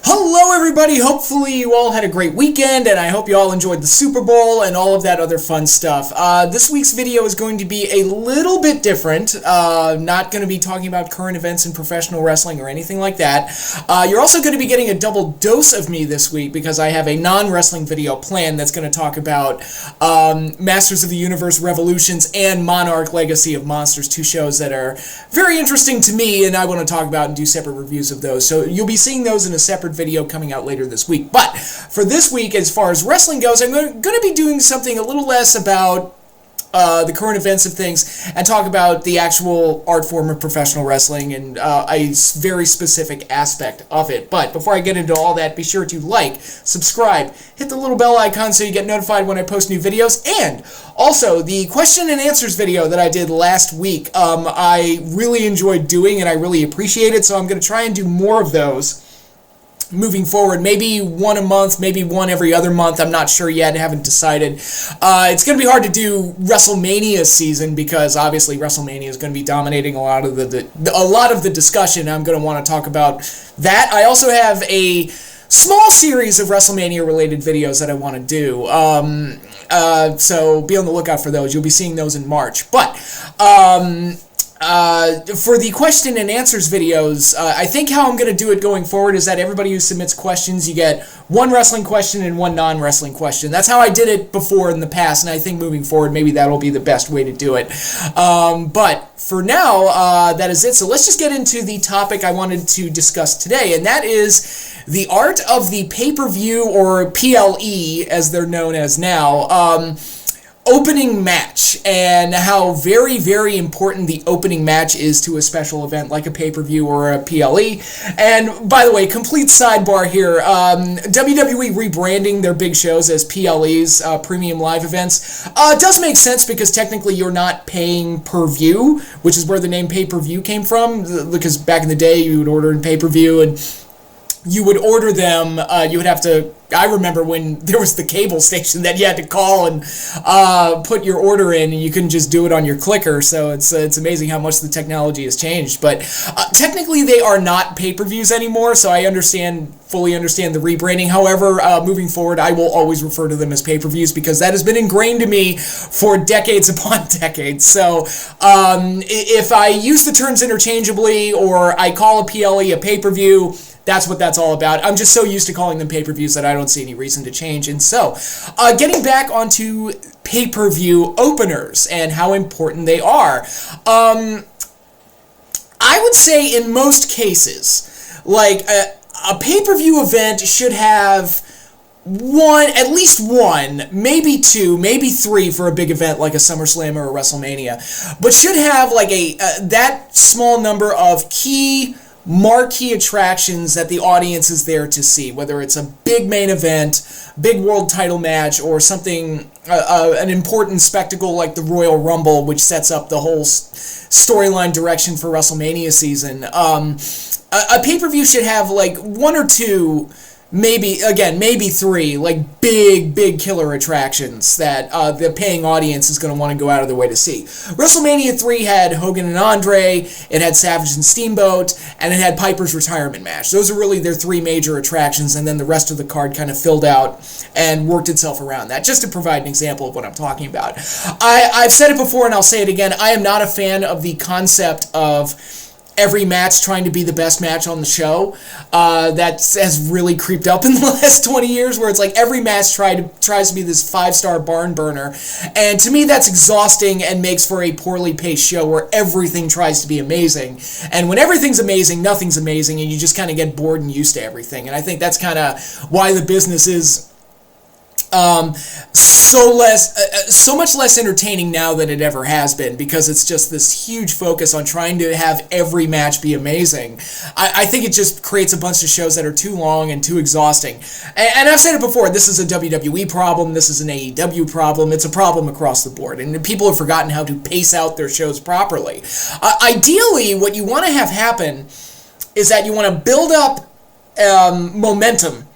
Hello everybody, hopefully you all had a great weekend and I hope you all enjoyed the Super Bowl and all of that other fun stuff. This week's video is going to be a little bit different, not going to be talking about current events in professional wrestling or anything like that. You're also going to be getting a double dose of me this week because I have a non-wrestling video planned that's going to talk about Masters of the Universe Revolutions and Monarch Legacy of Monsters, two shows that are very interesting to me and I want to talk about and do separate reviews of those. So you'll be seeing those in a separate video coming out later this week. But for this week, as far as wrestling goes, I'm going to be doing something a little less about the current events of things and talk about the actual art form of professional wrestling and a very specific aspect of it. But before I get into all that, be sure to like, subscribe, hit the little bell icon so you get notified when I post new videos, and also the question and answers video that I did last week, I really enjoyed doing and I really appreciate it, so I'm going to try and do more of those moving forward, maybe one a month, maybe one every other month. I'm not sure yet, haven't decided. It's going to be hard to do WrestleMania season because obviously WrestleMania is going to be dominating a lot of the discussion. I'm going to want to talk about that. I also have a small series of WrestleMania related videos that I want to do. So be on the lookout for those. You'll be seeing those in March. But for the question and answers videos, I think how I'm going to do it going forward is that everybody who submits questions, you get one wrestling question and one non-wrestling question. That's how I did it before in the past, and I think moving forward, maybe that'll be the best way to do it. But for now, that is it. So let's just get into the topic I wanted to discuss today, and that is the art of the pay-per-view, or PLE, as they're known as now, opening match, and how very, very important the opening match is to a special event like a pay-per-view or a PLE. And by the way, complete sidebar here, WWE rebranding their big shows as PLEs, premium live events, does make sense because technically you're not paying per view, which is where the name pay-per-view came from, because back in the day you would order in pay-per-view and you would order them, you would have to, I remember when there was the cable station that you had to call and put your order in, and you couldn't just do it on your clicker, so it's amazing how much the technology has changed. But technically they are not pay-per-views anymore, so I fully understand the rebranding. However, moving forward, I will always refer to them as pay-per-views because that has been ingrained to me for decades upon decades. So if I use the terms interchangeably or I call a PLE a pay-per-view, that's what that's all about. I'm just so used to calling them pay-per-views that I don't see any reason to change. And so, getting back onto pay-per-view openers and how important they are. I would say in most cases, like a pay-per-view event should have at least one, maybe two, maybe three for a big event like a SummerSlam or a WrestleMania, but should have like that small number of key marquee attractions that the audience is there to see, whether it's a big main event, big world title match, or something, an important spectacle like the Royal Rumble, which sets up the whole storyline direction for WrestleMania season. A pay-per-view should have like one or two, maybe three, like big killer attractions that the paying audience is going to want to go out of their way to see. WrestleMania 3 had Hogan and Andre, it had Savage and Steamboat, and it had Piper's retirement match. Those are really their three major attractions, and then the rest of the card kind of filled out and worked itself around that, just to provide an example of what I'm talking about. I've said it before and I'll say it again, I am not a fan of the concept of every match trying to be the best match on the show. That has really creeped up in the last 20 years, where it's like every match tries to be this 5-star barn burner. And to me, that's exhausting and makes for a poorly paced show where everything tries to be amazing. And when everything's amazing, nothing's amazing, and you just kind of get bored and used to everything. And I think that's kind of why the business is so much less entertaining now than it ever has been, because it's just this huge focus on trying to have every match be amazing. I think it just creates a bunch of shows that are too long and too exhausting. And I've said it before, this is a WWE problem, this is an AEW problem, it's a problem across the board, and people have forgotten how to pace out their shows properly. Ideally, what you want to have happen is that you want to build up momentum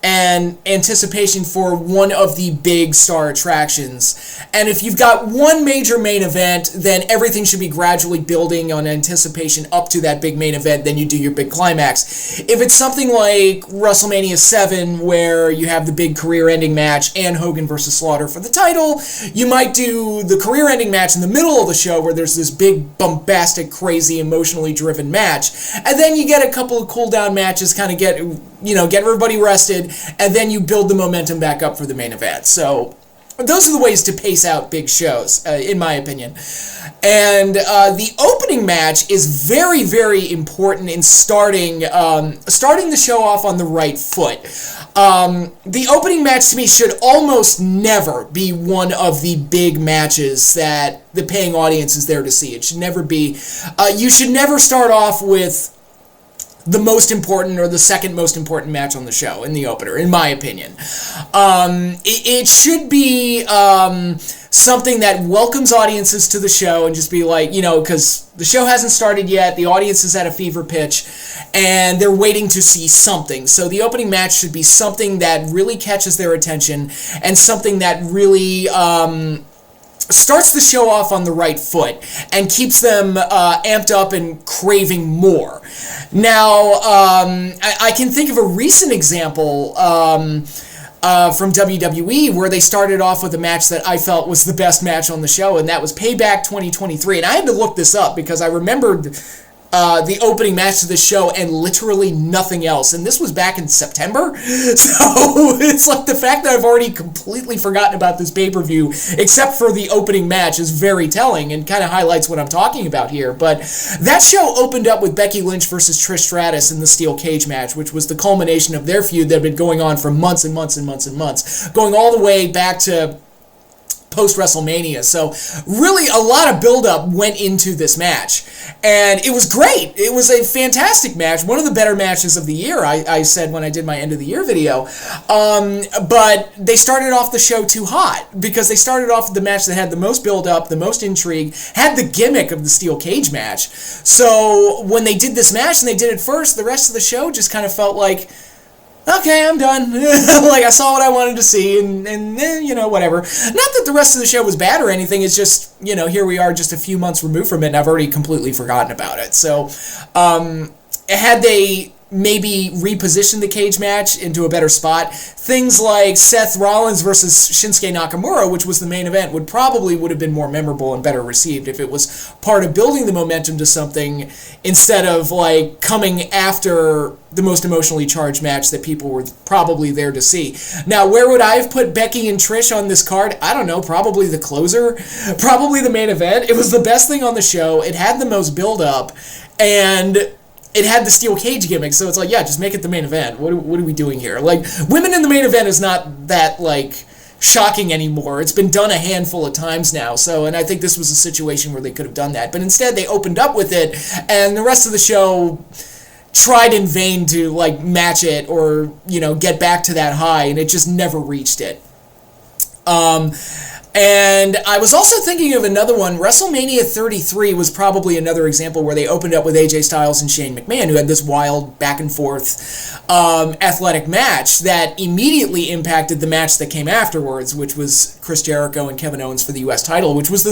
and anticipation for one of the big star attractions. And if you've got one major main event, then everything should be gradually building on anticipation up to that big main event, then you do your big climax. If it's something like WrestleMania 7, where you have the big career-ending match and Hogan versus Slaughter for the title, you might do the career-ending match in the middle of the show where there's this big, bombastic, crazy, emotionally driven match. And then you get a couple of cool-down matches, kind of get everybody rested, and then you build the momentum back up for the main event. So those are the ways to pace out big shows, in my opinion. And the opening match is very, very important in starting the show off on the right foot. The opening match to me should almost never be one of the big matches that the paying audience is there to see. It should never be. You should never start off with the most important or the second most important match on the show in the opener, in my opinion. It should be something that welcomes audiences to the show and just be like, because the show hasn't started yet, the audience is at a fever pitch, and they're waiting to see something. So the opening match should be something that really catches their attention and something that really starts the show off on the right foot and keeps them amped up and craving more. Now, I can think of a recent example from WWE where they started off with a match that I felt was the best match on the show, and that was Payback 2023. And I had to look this up because I remembered the opening match of the show and literally nothing else. And this was back in September. So it's like the fact that I've already completely forgotten about this pay-per-view, except for the opening match, is very telling and kind of highlights what I'm talking about here. But that show opened up with Becky Lynch versus Trish Stratus in the steel cage match, which was the culmination of their feud that had been going on for months and months and months and months, going all the way back to post-WrestleMania. So really a lot of build-up went into this match, and it was great. It was a fantastic match, one of the better matches of the year, I said when I did my end of the year video. But they started off the show too hot, because they started off with the match that had the most build-up, the most intrigue, had the gimmick of the steel cage match. So when they did this match and they did it first, the rest of the show just kind of felt like, okay, I'm done. Like, I saw what I wanted to see, and whatever. Not that the rest of the show was bad or anything, it's just, here we are just a few months removed from it, and I've already completely forgotten about it. So, had they maybe repositioned the cage match into a better spot, things like Seth Rollins versus Shinsuke Nakamura, which was the main event, would have been more memorable and better received if it was part of building the momentum to something, instead of like coming after the most emotionally charged match that people were probably there to see. Now, where would I have put Becky and Trish on this card? I don't know, probably the closer, probably the main event. It was the best thing on the show. It had the most build up, and it had the steel cage gimmick, so it's like, yeah, just make it the main event. What are we doing here? Like, women in the main event is not that, like, shocking anymore. It's been done a handful of times now, and I think this was a situation where they could have done that. But instead, they opened up with it, and the rest of the show tried in vain to, like, match it or, get back to that high, and it just never reached it. And I was also thinking of another one. WrestleMania 33 was probably another example where they opened up with AJ Styles and Shane McMahon, who had this wild back-and-forth athletic match that immediately impacted the match that came afterwards, which was Chris Jericho and Kevin Owens for the U.S. title, which was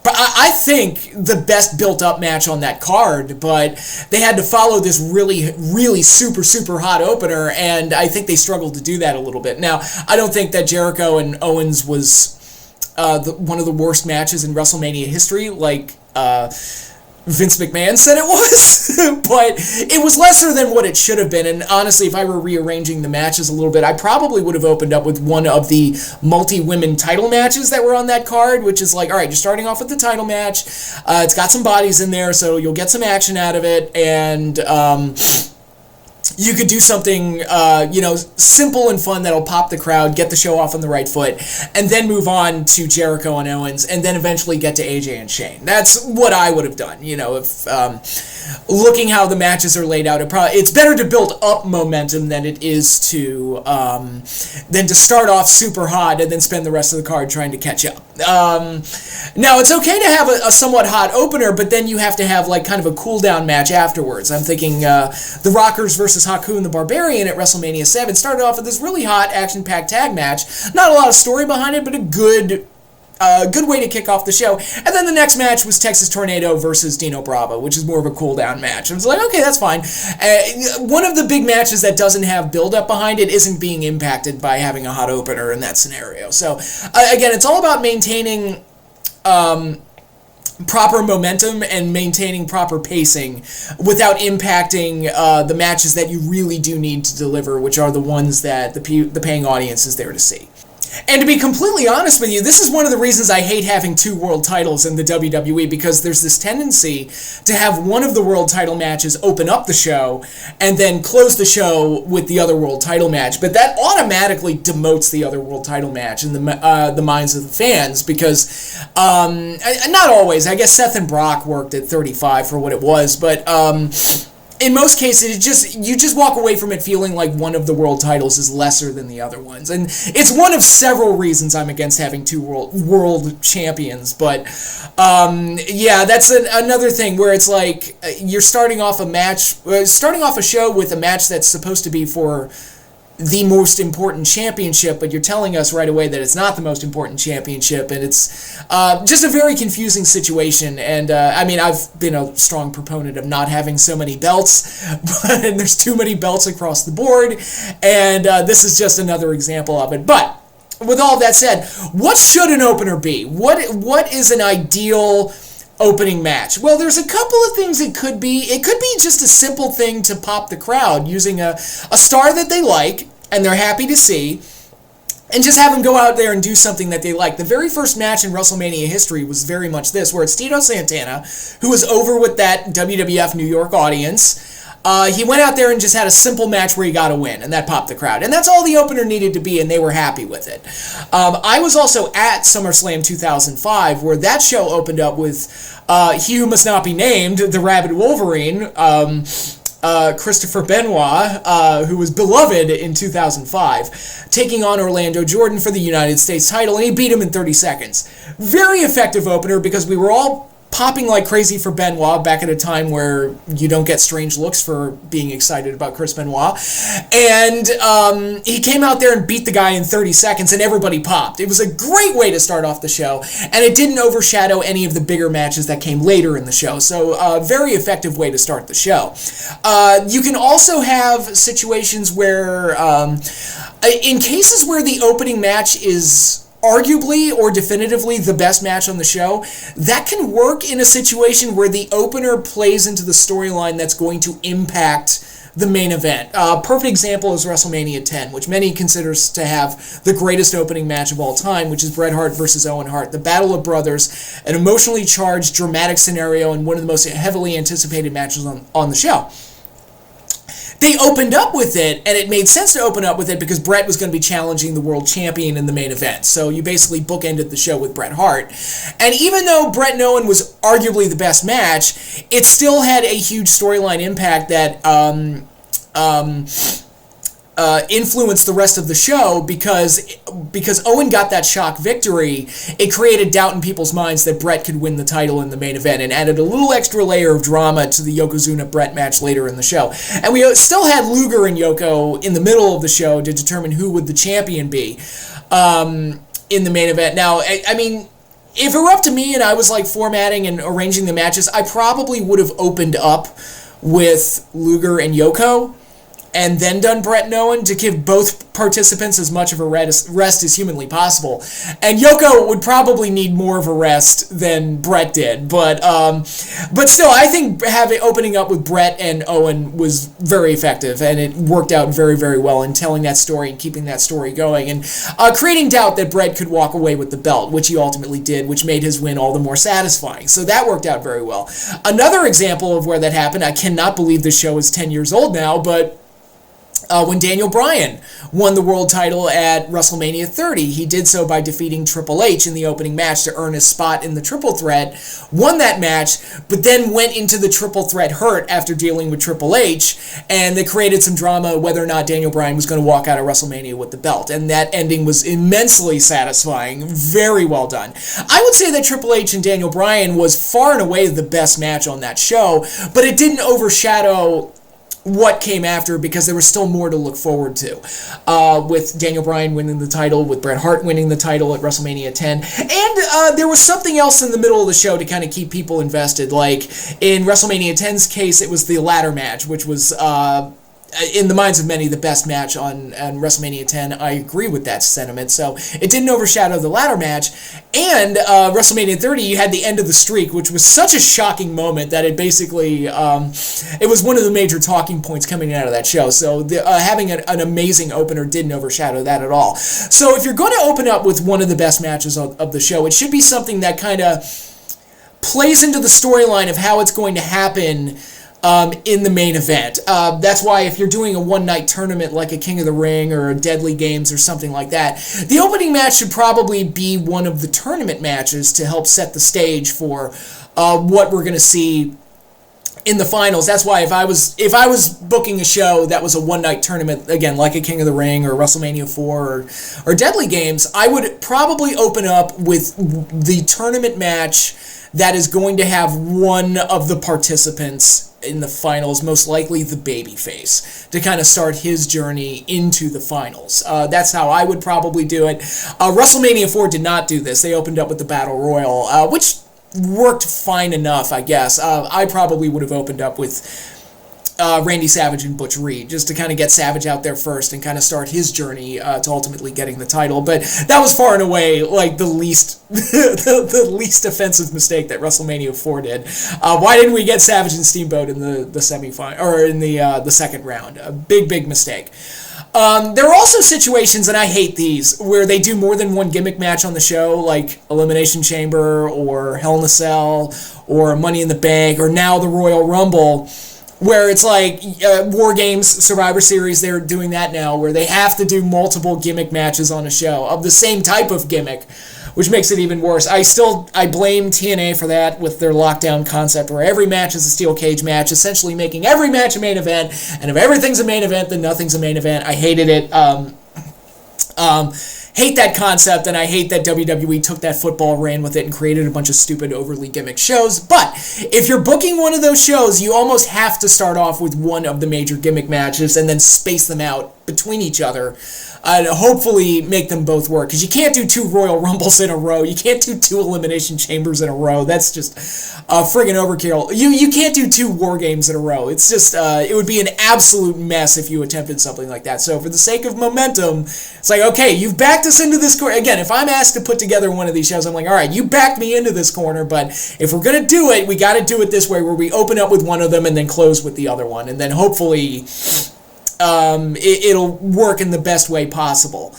I think the best built-up match on that card, but they had to follow this really, really super, super hot opener, and I think they struggled to do that a little bit. Now, I don't think that Jericho and Owens was one of the worst matches in WrestleMania history, like Vince McMahon said it was, but it was lesser than what it should have been. And honestly, if I were rearranging the matches a little bit, I probably would have opened up with one of the multi-women title matches that were on that card, which is like, all right, you're starting off with the title match. It's got some bodies in there, so you'll get some action out of it, and you could do something, simple and fun that'll pop the crowd, get the show off on the right foot, and then move on to Jericho and Owens, and then eventually get to AJ and Shane. That's what I would have done. If looking how the matches are laid out, it's better to build up momentum than it is to start off super hot and then spend the rest of the card trying to catch up. Now, it's okay to have a somewhat hot opener, but then you have to have like kind of a cool-down match afterwards. I'm thinking the Rockers versus Haku and the Barbarian at WrestleMania 7 started off with this really hot, action-packed tag match. Not a lot of story behind it, but a good way to kick off the show. And then the next match was Texas Tornado versus Dino Bravo, which is more of a cool-down match. I was like, okay, that's fine. One of the big matches that doesn't have build-up behind it isn't being impacted by having a hot opener in that scenario. So, again, it's all about maintaining proper momentum and maintaining proper pacing without impacting the matches that you really do need to deliver, which are the ones that the paying audience is there to see. And to be completely honest with you, this is one of the reasons I hate having 2 world titles in the WWE, because there's this tendency to have one of the world title matches open up the show and then close the show with the other world title match. But that automatically demotes the other world title match in the minds of the fans, because not always. I guess Seth and Brock worked at 35 for what it was, but in most cases, you just walk away from it feeling like one of the world titles is lesser than the other ones. And it's one of several reasons I'm against having 2 world champions. But, yeah, that's another thing where it's like you're starting off a show with a match that's supposed to be for the most important championship, but you're telling us right away that it's not the most important championship, and it's just a very confusing situation. And I mean, I've been a strong proponent of not having so many belts, but there's too many belts across the board, and this is just another example of it. But with all that said, what should an opener be? What is an ideal opening match? Well, there's a couple of things it could be. It could be just a simple thing to pop the crowd using a star that they like and they're happy to see, and just have them go out there and do something that they like. The very first match in WrestleMania history was very much this, where it's Tito Santana, who was over with that WWF New York audience. He went out there and just had a simple match where he got a win, and that popped the crowd. And that's all the opener needed to be, and they were happy with it. I was also at SummerSlam 2005, where that show opened up with he who must not be named, the Rabid Wolverine, Christopher Benoit, who was beloved in 2005, taking on Orlando Jordan for the United States title, and he beat him in 30 seconds. Very effective opener, because we were all popping like crazy for Benoit back at a time where you don't get strange looks for being excited about Chris Benoit. And he came out there and beat the guy in 30 seconds, and everybody popped. It was a great way to start off the show, and it didn't overshadow any of the bigger matches that came later in the show. So very effective way to start the show. You can also have situations where, in cases where the opening match is arguably or definitively the best match on the show, that can work in a situation where the opener plays into the storyline that's going to impact the main event. Perfect example is WrestleMania 10, which many considers to have the greatest opening match of all time, which is Bret Hart versus Owen Hart, the Battle of Brothers, an emotionally charged, dramatic scenario, and one of the most heavily anticipated matches on the show. They opened up with it, and it made sense to open up with it because Bret was going to be challenging the world champion in the main event. So you basically bookended the show with Bret Hart. And even though Bret and Owen was arguably the best match, it still had a huge storyline impact that influenced the rest of the show because Owen got that shock victory. It created doubt in people's minds that Bret could win the title in the main event and added a little extra layer of drama to the Yokozuna-Bret match later in the show. And we still had Luger and Yoko in the middle of the show to determine who would the champion be in the main event. Now, I mean, if it were up to me and I was like formatting and arranging the matches, I probably would have opened up with Luger and Yoko and then done Bret and Owen to give both participants as much of a rest as humanly possible. And Yoko would probably need more of a rest than Bret did, but still, I think opening up with Bret and Owen was very effective, and it worked out very, very well in telling that story and keeping that story going, and creating doubt that Bret could walk away with the belt, which he ultimately did, which made his win all the more satisfying. So that worked out very well. Another example of where that happened, I cannot believe this show is 10 years old now, but when Daniel Bryan won the world title at WrestleMania 30. He did so by defeating Triple H in the opening match to earn his spot in the Triple Threat, won that match, but then went into the Triple Threat hurt after dealing with Triple H, and they created some drama whether or not Daniel Bryan was going to walk out of WrestleMania with the belt, and that ending was immensely satisfying. Very well done. I would say that Triple H and Daniel Bryan was far and away the best match on that show, but it didn't overshadow what came after because there was still more to look forward to. With Daniel Bryan winning the title, with Bret Hart winning the title at WrestleMania 10, and there was something else in the middle of the show to kind of keep people invested. Like in WrestleMania 10's case, it was the ladder match, which was in the minds of many, the best match on WrestleMania 10. I agree with that sentiment. So it didn't overshadow the ladder match. And WrestleMania 30, you had the end of the streak, which was such a shocking moment that it basically, it was one of the major talking points coming out of that show. So having an amazing opener didn't overshadow that at all. So if you're going to open up with one of the best matches of the show, it should be something that kind of plays into the storyline of how it's going to happen in the main event. That's why if you're doing a one-night tournament like a King of the Ring or a Deadly Games or something like that, the opening match should probably be one of the tournament matches to help set the stage for what we're going to see in the finals. That's why if I was booking a show that was a one-night tournament, again, like a King of the Ring or WrestleMania 4 or Deadly Games, I would probably open up with the tournament match that is going to have one of the participants in the finals, most likely the babyface, to kind of start his journey into the finals. That's how I would probably do it. WrestleMania 4 did not do this. They opened up with the Battle Royal, which worked fine enough, I guess. I probably would have opened up with Randy Savage and Butch Reed, just to kind of get Savage out there first and kind of start his journey to ultimately getting the title. But that was far and away like the least the least offensive mistake that WrestleMania 4 did. Why didn't we get Savage and Steamboat in the semifinal or in the second round? A big mistake. There are also situations, and I hate these, where they do more than one gimmick match on the show, like Elimination Chamber or Hell in a Cell or Money in the Bank or now the Royal Rumble, where it's like War Games, Survivor Series, they're doing that now, where they have to do multiple gimmick matches on a show of the same type of gimmick, which makes it even worse. I blame TNA for that with their lockdown concept, where every match is a steel cage match, essentially making every match a main event, and if everything's a main event, then nothing's a main event. I hated it. Hate that concept, and I hate that WWE took that football, ran with it, and created a bunch of stupid, overly gimmick shows. But if you're booking one of those shows, you almost have to start off with one of the major gimmick matches and then space them out between each other and hopefully make them both work. Because you can't do 2 Royal Rumbles in a row. You can't do 2 Elimination Chambers in a row. That's just friggin' overkill. You can't do 2 War Games in a row. It's just, it would be an absolute mess if you attempted something like that. So for the sake of momentum, it's like, okay, you've backed us into this corner. Again, if I'm asked to put together one of these shows, I'm like, all right, you backed me into this corner, but if we're going to do it, we got to do it this way, where we open up with one of them and then close with the other one. And then hopefully it'll work in the best way possible.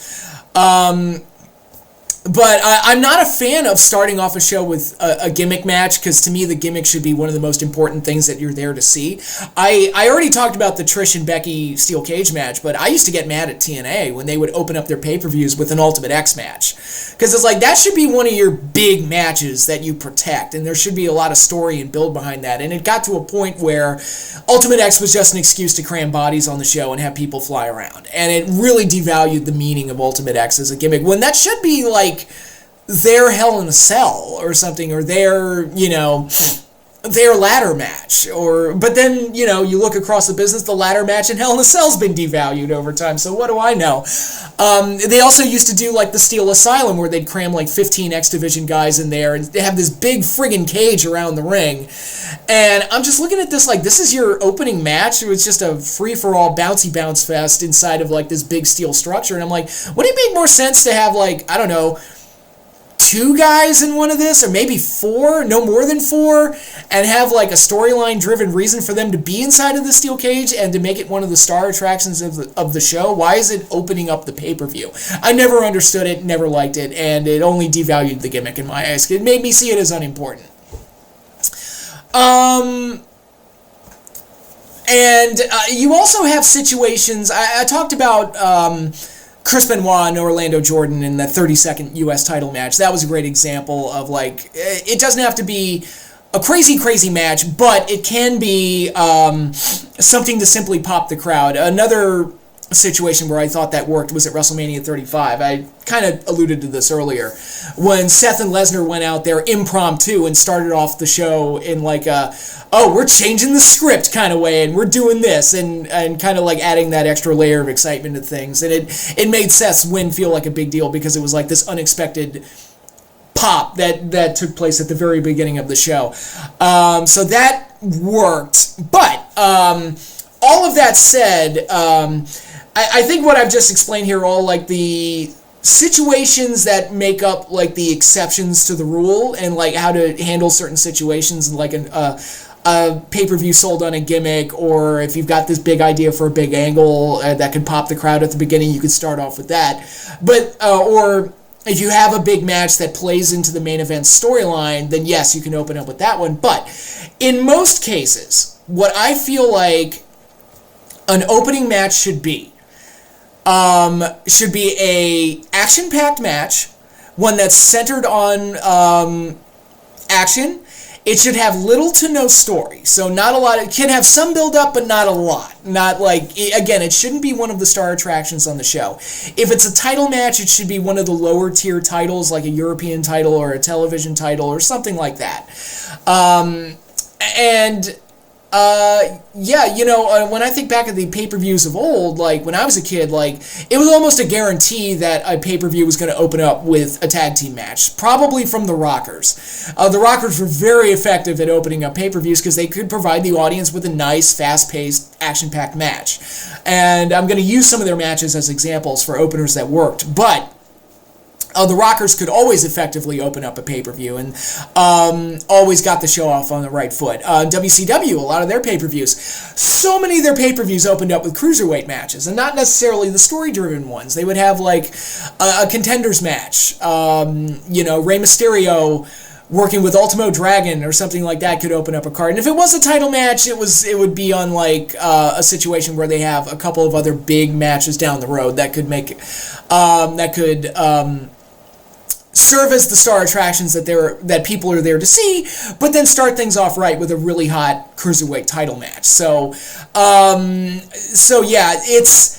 But I'm not a fan of starting off a show with a gimmick match, because to me the gimmick should be one of the most important things that you're there to see. I already talked about the Trish and Becky steel cage match, but I used to get mad at TNA when they would open up their pay-per-views with an Ultimate X match. Because it's like, that should be one of your big matches that you protect, and there should be a lot of story and build behind that. And it got to a point where Ultimate X was just an excuse to cram bodies on the show and have people fly around. And it really devalued the meaning of Ultimate X as a gimmick, when that should be like their Hell in a Cell or something, or their ladder match. But then, you look across the business, the ladder match in Hell in a Cell's been devalued over time, so what do I know? They also used to do like the Steel Asylum, where they'd cram like 15 X Division guys in there, and they have this big friggin' cage around the ring. And I'm just looking at this like, this is your opening match? It was just a free-for-all bouncy bounce fest inside of like this big steel structure. And I'm like, wouldn't it make more sense to have like, I don't know, 2 guys in one of this, or maybe 4, no more than 4, and have like a storyline driven reason for them to be inside of the steel cage and to make it one of the star attractions of the show? Why is it opening up the pay-per-view? I never understood it, never liked it, and it only devalued the gimmick in my eyes. It made me see it as unimportant. And you also have situations, I talked about Chris Benoit and Orlando Jordan in the 30-second U.S. title match. That was a great example of, like, it doesn't have to be a crazy match, but it can be something to simply pop the crowd. Another situation where I thought that worked was at WrestleMania 35. I kind of alluded to this earlier. When Seth and Lesnar went out there impromptu and started off the show in like a, oh, we're changing the script kind of way, and we're doing this, and kind of like adding that extra layer of excitement to things. And it made Seth's win feel like a big deal because it was like this unexpected pop that took place at the very beginning of the show. So that worked. But all of that said, I think what I've just explained here are all like the situations that make up like the exceptions to the rule, and like how to handle certain situations, like a pay-per-view sold on a gimmick, or if you've got this big idea for a big angle that could pop the crowd at the beginning, you could start off with that. But or if you have a big match that plays into the main event storyline, then yes, you can open up with that one. But in most cases, what I feel like an opening match should be a action-packed match, one that's centered on action. It should have little to no story, so not a lot. It can have some build-up, but not a lot. Not like, again, it shouldn't be one of the star attractions on the show. If it's a title match, it should be one of the lower-tier titles, like a European title or a television title or something like that. Yeah, you know, when I think back at the pay-per-views of old, like, when I was a kid, like, it was almost a guarantee that a pay-per-view was going to open up with a tag team match, probably from the Rockers. The Rockers were very effective at opening up pay-per-views because they could provide the audience with a nice, fast-paced, action-packed match. And I'm going to use some of their matches as examples for openers that worked, but the Rockers could always effectively open up a pay-per-view and always got the show off on the right foot. WCW, a lot of their pay-per-views, so many of their pay-per-views opened up with cruiserweight matches, and not necessarily the story-driven ones. They would have like a contenders match. You know, Rey Mysterio working with Ultimo Dragon or something like that could open up a card. And if it was a title match, it would be on like a situation where they have a couple of other big matches down the road that could make serve as the star attractions that people are there to see, but then start things off right with a really hot cruiserweight title match. So yeah, it's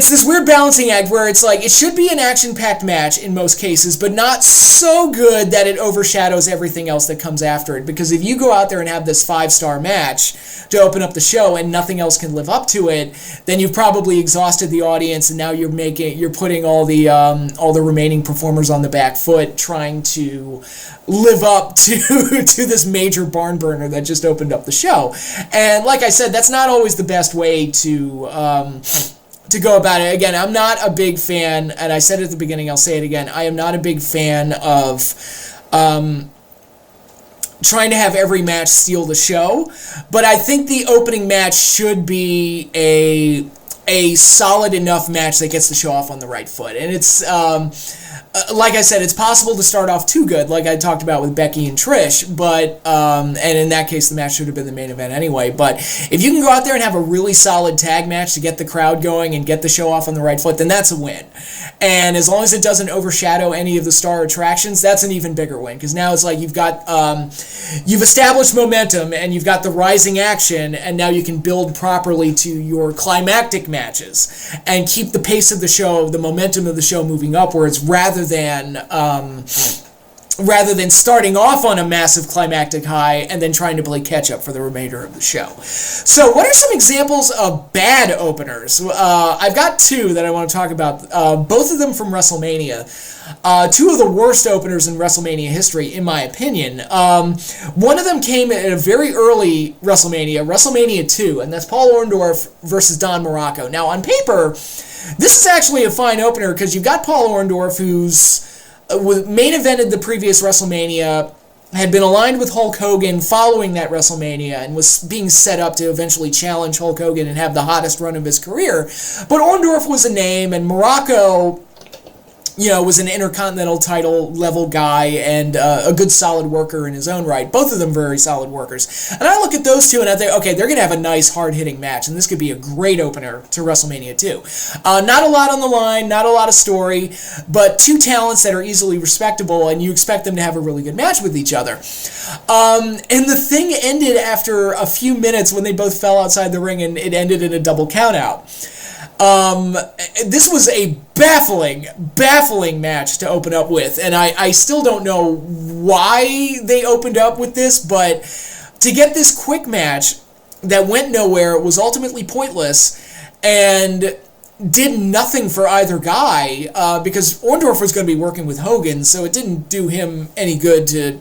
this weird balancing act where it's like it should be an action-packed match in most cases, but not so good that it overshadows everything else that comes after it. Because if you go out there and have this 5-star match to open up the show and nothing else can live up to it, then you've probably exhausted the audience, and now you're putting all the remaining performers on the back foot, trying to live up to this major barn burner that just opened up the show. And like I said, that's not always the best way to go about it. Again, I'm not a big fan, and I said it at the beginning, I'll say it again, I am not a big fan of trying to have every match steal the show, but I think the opening match should be a solid enough match that gets the show off on the right foot. And it's like I said, it's possible to start off too good, like I talked about with Becky and Trish, but and in that case, the match should have been the main event anyway. But if you can go out there and have a really solid tag match to get the crowd going and get the show off on the right foot, then that's a win. And as long as it doesn't overshadow any of the star attractions, that's an even bigger win, because now it's like you've established momentum and you've got the rising action, and now you can build properly to your climactic matches and keep the pace of the show, the momentum of the show moving upwards, rather than starting off on a massive climactic high and then trying to play catch-up for the remainder of the show. So what are some examples of bad openers? I've got two that I want to talk about, both of them from WrestleMania. Two of the worst openers in WrestleMania history, in my opinion. One of them came at a very early WrestleMania 2, and that's Paul Orndorff versus Don Morocco. Now, on paper, this is actually a fine opener because you've got Paul Orndorff, who's main evented the previous WrestleMania, had been aligned with Hulk Hogan following that WrestleMania, and was being set up to eventually challenge Hulk Hogan and have the hottest run of his career. But Orndorff was a name, and Morocco was an Intercontinental title level guy and a good solid worker in his own right. Both of them very solid workers. And I look at those two and I think, okay, they're going to have a nice hard-hitting match, and this could be a great opener to WrestleMania 2. Not a lot on the line, not a lot of story, but two talents that are easily respectable, and you expect them to have a really good match with each other. And the thing ended after a few minutes when they both fell outside the ring, and it ended in a double countout. This was a baffling match to open up with, and I still don't know why they opened up with this, but to get this quick match that went nowhere, was ultimately pointless, and did nothing for either guy, because Orndorff was going to be working with Hogan, so it didn't do him any good to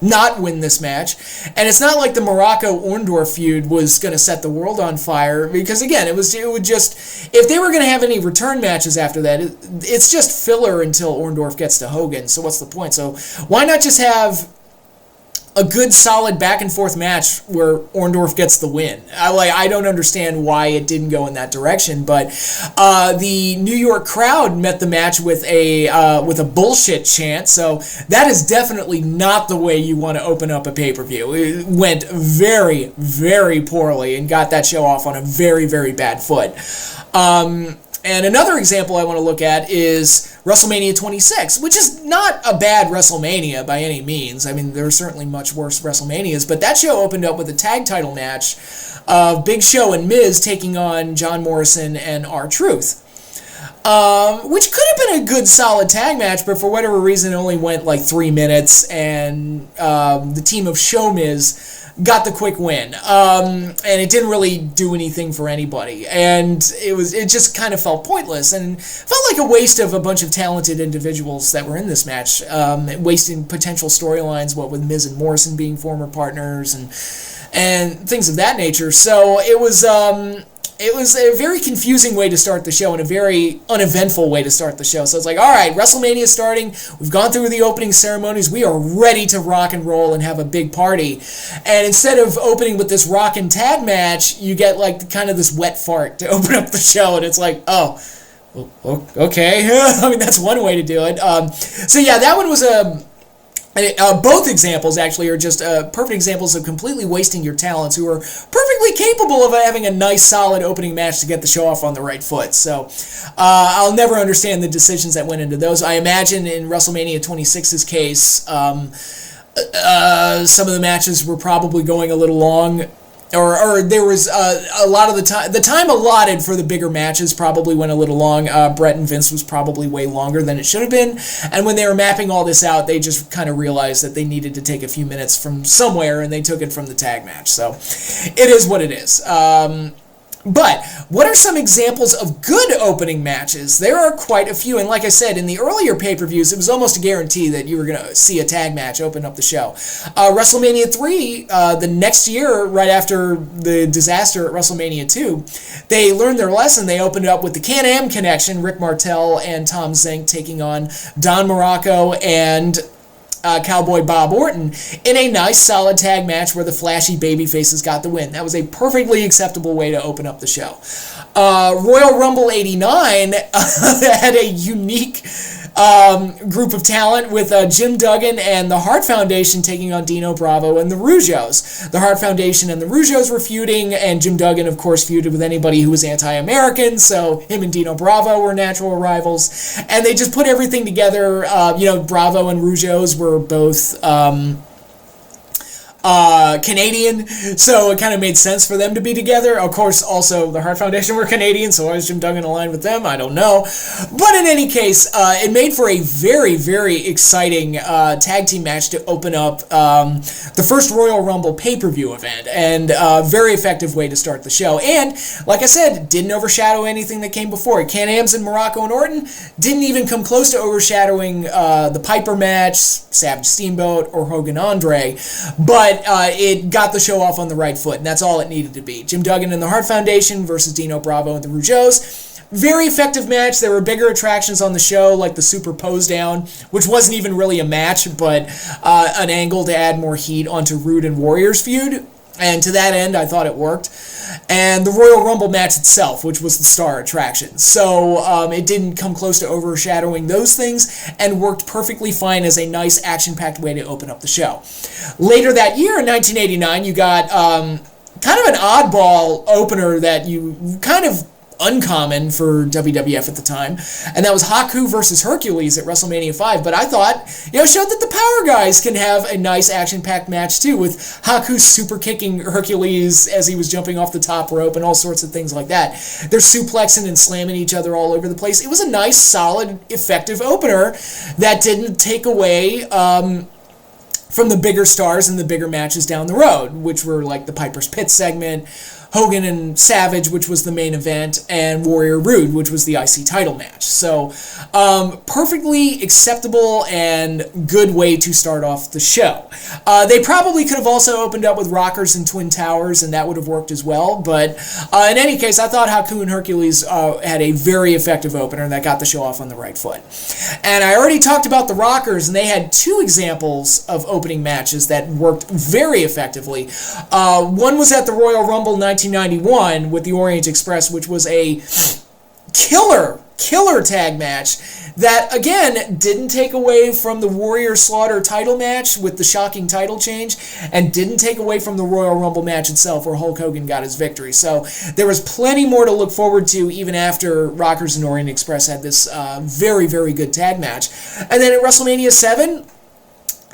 not win this match. And it's not like the Morocco-Orndorff feud was going to set the world on fire, because again, it would just, if they were going to have any return matches after that, it's just filler until Orndorff gets to Hogan, so what's the point? So why not just have a good solid back and forth match where Orndorff gets the win? I don't understand why it didn't go in that direction, but the New York crowd met the match with a bullshit chant, so that is definitely not the way you want to open up a pay-per-view. It went very, very poorly and got that show off on a very, very bad foot. And another example I want to look at is WrestleMania 26, which is not a bad WrestleMania by any means. I mean, there are certainly much worse WrestleManias, but that show opened up with a tag title match of Big Show and Miz taking on John Morrison and R-Truth, which could have been a good solid tag match, but for whatever reason it only went like 3 minutes, and the team of Show Miz got the quick win, and it didn't really do anything for anybody, and it just kind of felt pointless and felt like a waste of a bunch of talented individuals that were in this match, wasting potential storylines, what with Miz and Morrison being former partners and things of that nature. So it was a very confusing way to start the show and a very uneventful way to start the show. So it's like, all right, WrestleMania is starting. We've gone through the opening ceremonies. We are ready to rock and roll and have a big party. And instead of opening with this rock and tag match, you get like kind of this wet fart to open up the show. And it's like, oh, okay. I mean, that's one way to do it. So yeah, that one was both examples actually are just perfect examples of completely wasting your talents, who are perfectly capable of having a nice solid opening match to get the show off on the right foot. So I'll never understand the decisions that went into those. I imagine in WrestleMania 26's case, some of the matches were probably going a little long, or there was a lot of the time allotted for the bigger matches probably went a little long. Brett and Vince was probably way longer than it should have been, and when they were mapping all this out, they just kind of realized that they needed to take a few minutes from somewhere, and they took it from the tag match. So it is what it is. But what are some examples of good opening matches? There are quite a few, and like I said, in the earlier pay-per-views, it was almost a guarantee that you were going to see a tag match open up the show. WrestleMania 3, the next year, right after the disaster at WrestleMania 2, they learned their lesson. They opened it up with the Can-Am connection, Rick Martel and Tom Zink taking on Don Morocco and Cowboy Bob Orton in a nice solid tag match where the flashy baby faces got the win. That was a perfectly acceptable way to open up the show. Royal Rumble 89 had a unique group of talent with Jim Duggan and the Hart Foundation taking on Dino Bravo and the Rougeaus. The Hart Foundation and the Rougeaus were feuding, and Jim Duggan, of course, feuded with anybody who was anti-American, so him and Dino Bravo were natural rivals. And they just put everything together. Bravo and Rougeaus were both Canadian, so it kind of made sense for them to be together. Of course, also the Hart Foundation were Canadian, so why is Jim Duggan aligned with them? I don't know. But in any case, it made for a very, very exciting tag team match to open up the first Royal Rumble pay-per-view event, and a very effective way to start the show. And, like I said, didn't overshadow anything that came before it. Can-Ams and Morocco and Orton didn't even come close to overshadowing the Piper match, Savage Steamboat, or Hogan Andre, but it got the show off on the right foot, and that's all it needed to be. Jim Duggan and the Hart Foundation versus Dino Bravo and the Rougeaus. Very effective match. There were bigger attractions on the show, like the Super Pose Down, which wasn't even really a match, but an angle to add more heat onto Rude and Warrior's feud. And to that end, I thought it worked. And the Royal Rumble match itself, which was the star attraction. So it didn't come close to overshadowing those things and worked perfectly fine as a nice action-packed way to open up the show. Later that year, in 1989, you got kind of an oddball opener that you kind of uncommon for WWF at the time, and that was Haku versus Hercules at WrestleMania 5. But I thought, showed that the Power Guys can have a nice action-packed match too, with Haku super kicking Hercules as he was jumping off the top rope and all sorts of things like that. They're suplexing and slamming each other all over the place. It was a nice, solid, effective opener that didn't take away from the bigger stars and the bigger matches down the road, which were like the Piper's Pit segment, Hogan and Savage, which was the main event, and Warrior Rude, which was the IC title match. So, perfectly acceptable and good way to start off the show. They probably could have also opened up with Rockers and Twin Towers, and that would have worked as well. But in any case, I thought Haku and Hercules had a very effective opener that got the show off on the right foot. And I already talked about the Rockers, and they had two examples of opening matches that worked very effectively. One was at the Royal Rumble 1991 with the Orient Express, which was a killer tag match that, again, didn't take away from the Warrior Slaughter title match with the shocking title change, and didn't take away from the Royal Rumble match itself where Hulk Hogan got his victory. So there was plenty more to look forward to even after Rockers and Orient Express had this very, very good tag match. And then at WrestleMania 7,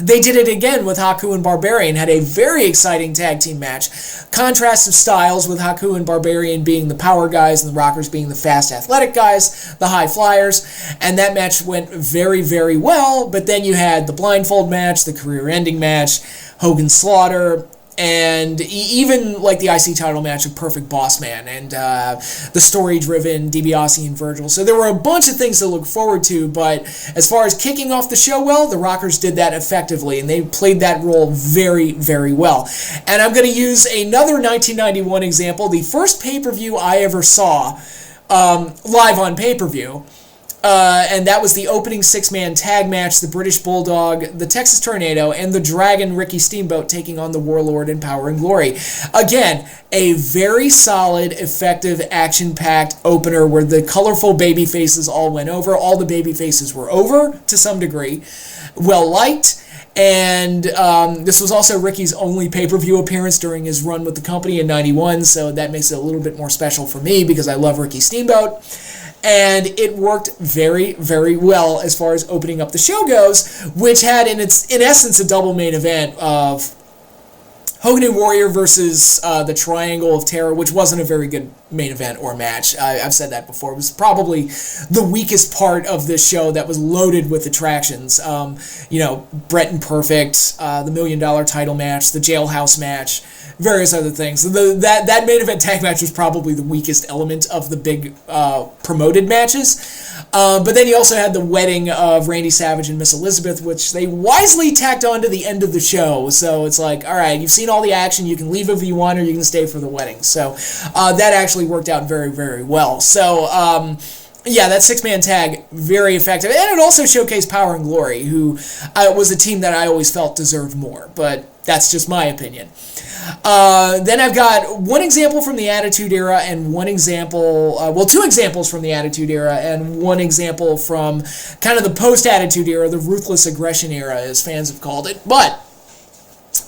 they did it again with Haku and Barbarian, had a very exciting tag team match. Contrast of styles with Haku and Barbarian being the power guys and the Rockers being the fast athletic guys, the high flyers, and that match went very, very well. But then you had the blindfold match, the career-ending match, Hogan Slaughter, and even like the IC title match of Perfect Boss Man and the story-driven DiBiase and Virgil. So there were a bunch of things to look forward to, but as far as kicking off the show well, the Rockers did that effectively, and they played that role very, very well. And I'm going to use another 1991 example, the first pay-per-view I ever saw live on pay-per-view. And that was the opening six-man tag match, the British Bulldog, the Texas Tornado, and the Dragon Ricky Steamboat taking on the Warlord in Power and Glory. Again, a very solid, effective, action-packed opener where the colorful baby faces all went over. All the baby faces were over to some degree. Well-liked. And this was also Ricky's only pay-per-view appearance during his run with the company in 91, so that makes it a little bit more special for me because I love Ricky Steamboat. And it worked very, very well as far as opening up the show goes, which had in essence a double main event of Hogan and Warrior versus the Triangle of Terror, which wasn't a very good main event or match. I've said that before. It was probably the weakest part of this show that was loaded with attractions. Bret and Perfect, the $1 Million title match, the Jailhouse match, various other things. That main event tag match was probably the weakest element of the big promoted matches. But then you also had the wedding of Randy Savage and Miss Elizabeth, which they wisely tacked on to the end of the show. So it's like, all right, you've seen all the action. You can leave if you want, or you can stay for the wedding. So that actually worked out very, very well. So that six-man tag, very effective. And it also showcased Power and Glory, who was a team that I always felt deserved more. But that's just my opinion. Then I've got one example from the Attitude Era and one example, two examples from the Attitude Era and one example from kind of the post-Attitude Era, the Ruthless Aggression Era, as fans have called it. But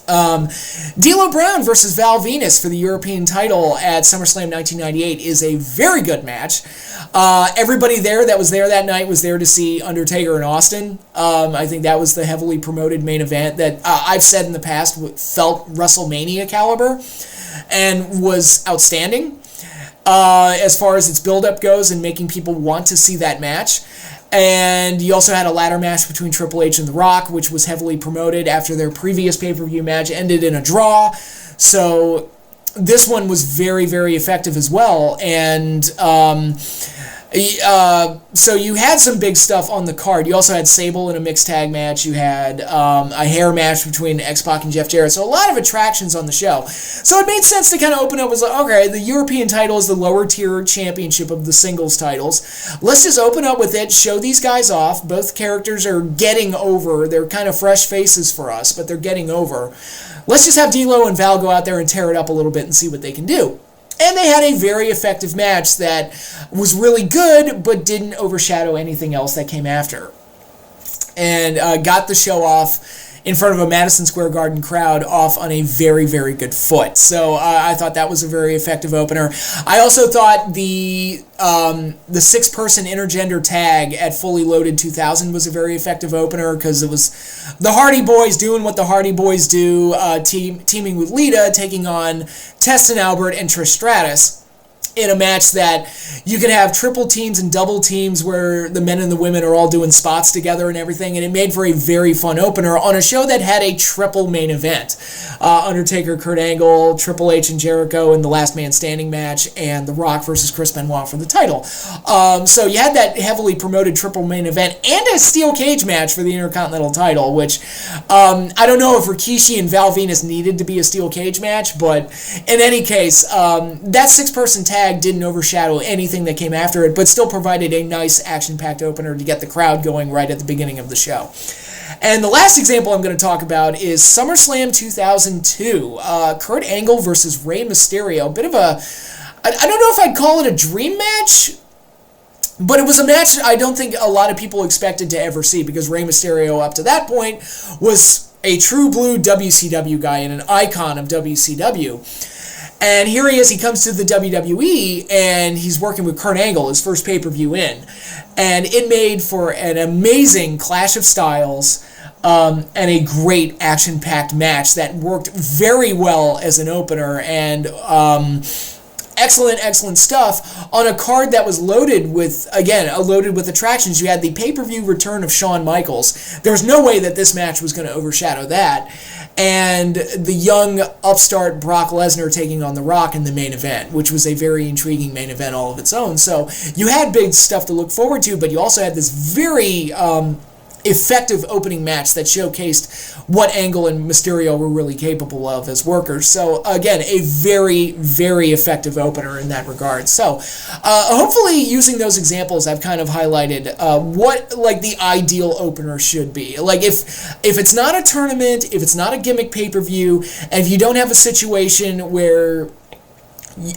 D'Lo Brown versus Val Venus for the European title at SummerSlam 1998 is a very good match. Everybody there that was there that night was there to see Undertaker and Austin. I think that was the heavily promoted main event that I've said in the past felt WrestleMania caliber and was outstanding as far as its build-up goes and making people want to see that match. And you also had a ladder match between Triple H and The Rock, which was heavily promoted after their previous pay-per-view match ended in a draw. So this one was very, very effective as well. And So you had some big stuff on the card. You also had Sable in a mixed tag match. You had a hair match between X-Pac and Jeff Jarrett. So a lot of attractions on the show. So it made sense to kind of open up as like, okay, the European title is the lower tier championship of the singles titles. Let's just open up with it, show these guys off. Both characters are getting over. They're kind of fresh faces for us, but they're getting over. Let's just have D'Lo and Val go out there and tear it up a little bit and see what they can do. And they had a very effective match that was really good, but didn't overshadow anything else that came after. And got the show off in front of a Madison Square Garden crowd off on a very, very good foot. So I thought that was a very effective opener. I also thought the 6-person intergender tag at Fully Loaded 2000 was a very effective opener because it was the Hardy Boys doing what the Hardy Boys do, teaming with Lita, taking on Test and Albert and Trish Stratus in a match that you can have triple teams and double teams where the men and the women are all doing spots together and everything, and it made for a very fun opener on a show that had a triple main event. Undertaker, Kurt Angle, Triple H and Jericho in the Last Man Standing match, and The Rock versus Chris Benoit for the title. So you had that heavily promoted triple main event and a steel cage match for the Intercontinental title, which I don't know if Rikishi and Val Venus needed to be a steel cage match, but in any case, that 6-person tag didn't overshadow anything that came after it, but still provided a nice action-packed opener to get the crowd going right at the beginning of the show. And the last example I'm going to talk about is SummerSlam 2002. Kurt Angle versus Rey Mysterio. A bit of a, I don't know if I'd call it a dream match, but it was a match I don't think a lot of people expected to ever see, because Rey Mysterio up to that point was a true blue WCW guy and an icon of WCW. And here he is, he comes to the WWE, and he's working with Kurt Angle, his first pay-per-view in. And it made for an amazing clash of styles and a great action-packed match that worked very well as an opener, and excellent stuff on a card that was loaded with attractions. You had the pay-per-view return of Shawn Michaels. There was no way that this match was going to overshadow that. And the young upstart Brock Lesnar taking on The Rock in the main event, which was a very intriguing main event all of its own. So you had big stuff to look forward to, but you also had this very effective opening match that showcased what Angle and Mysterio were really capable of as workers. So again, a very, very effective opener in that regard. So hopefully using those examples, I've kind of highlighted what like the ideal opener should be. Like if it's not a tournament, if it's not a gimmick pay-per-view, and if you don't have a situation where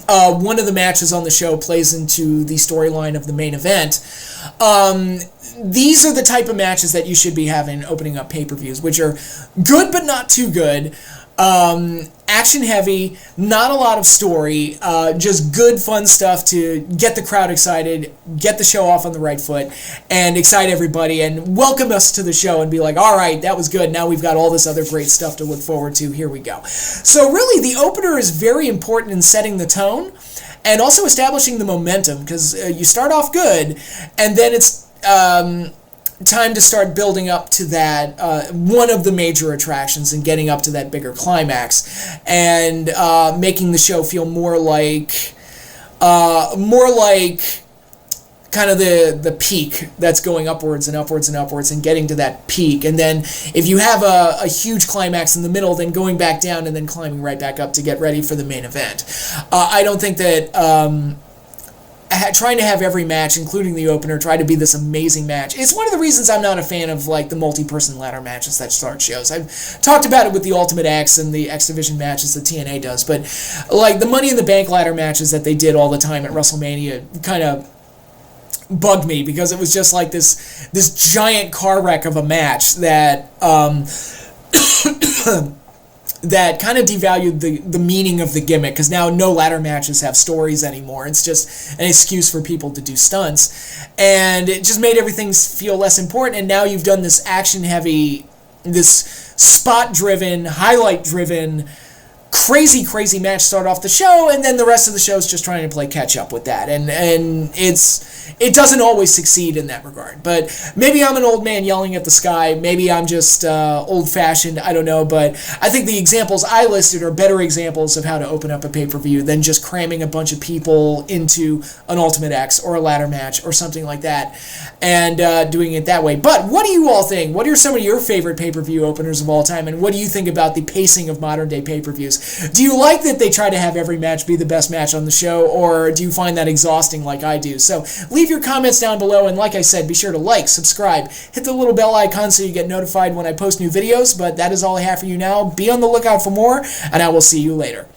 one of the matches on the show plays into the storyline of the main event, these are the type of matches that you should be having opening up pay-per-views, which are good but not too good, action heavy, not a lot of story, just good fun stuff to get the crowd excited, get the show off on the right foot, and excite everybody and welcome us to the show and be like, all right, that was good, now we've got all this other great stuff to look forward to, here we go. So really the opener is very important in setting the tone and also establishing the momentum, because you start off good and then it's time to start building up to that one of the major attractions and getting up to that bigger climax, and making the show feel more like kind of the peak that's going upwards and upwards and upwards and getting to that peak. And then if you have a huge climax in the middle, then going back down and then climbing right back up to get ready for the main event. I don't think that trying to have every match, including the opener, try to be this amazing match. It's one of the reasons I'm not a fan of like the multi-person ladder matches that start shows. I've talked about it with the Ultimate X and the X Division matches that TNA does, but like the Money in the Bank ladder matches that they did all the time at WrestleMania kind of bugged me, because it was just like this giant car wreck of a match that that kind of devalued the meaning of the gimmick, because now no ladder matches have stories anymore. It's just an excuse for people to do stunts, and it just made everything feel less important. And now you've done this action-heavy, this spot-driven, highlight-driven crazy match start off the show, and then the rest of the show is just trying to play catch up with that, and it doesn't always succeed in that regard. But maybe I'm an old man yelling at the sky, maybe I'm just old-fashioned, I don't know, but I think the examples I listed are better examples of how to open up a pay-per-view than just cramming a bunch of people into an Ultimate X or a ladder match or something like that, and doing it that way. But what do you all think? What are some of your favorite pay-per-view openers of all time, and what do you think about the pacing of modern-day pay-per-views? Do you like that they try to have every match be the best match on the show, or do you find that exhausting like I do? So leave your comments down below, and like I said, be sure to like, subscribe, hit the little bell icon so you get notified when I post new videos. But that is all I have for you now. Be on the lookout for more, and I will see you later.